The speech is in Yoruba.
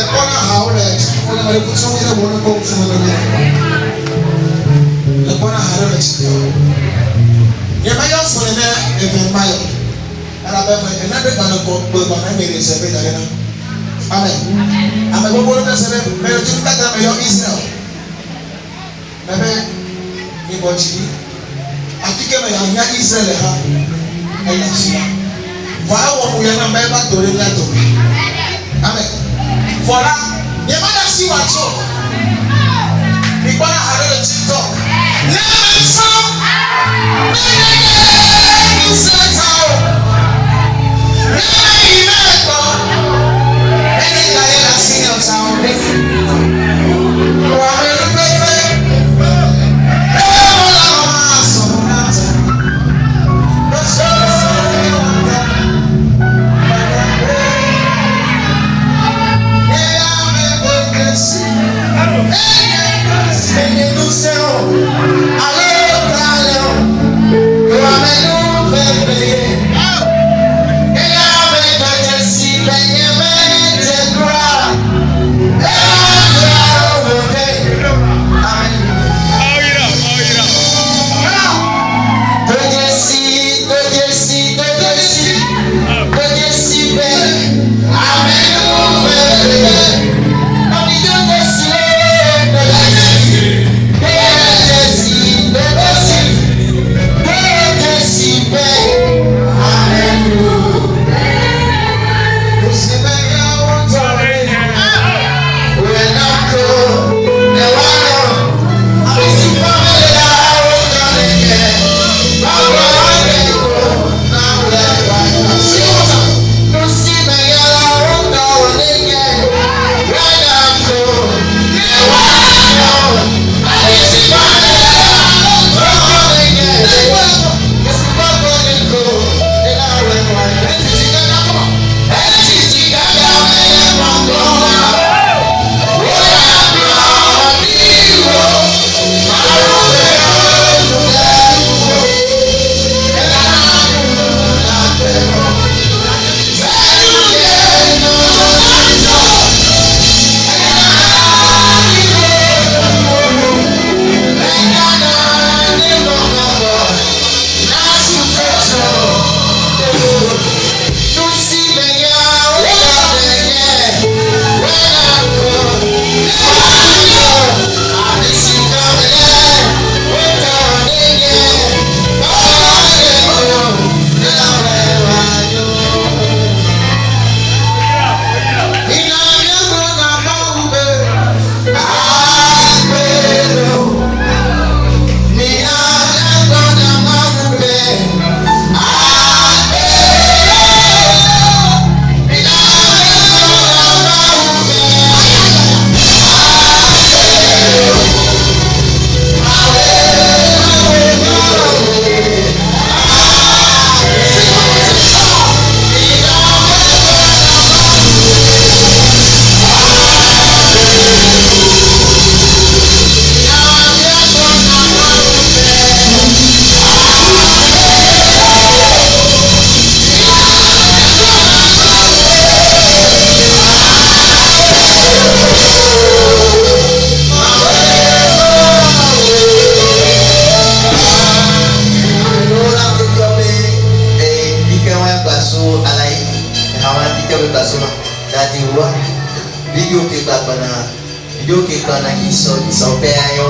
kona haure kona wale kuchunguza bwana kwa kuchunguza le kona haure chini ye mayo fone e mayo ala ba fa na de bana ko ba na mere se be dare na amen amen bo bo na se be me tu ka ta me yo Israel bebe ni bochi akike me ya Israel ha e ya si wa wo mu ya na me ba to le la to amen fora ye ma da si wa cho ni kwa haure chito le so Video kita na iso pera yo.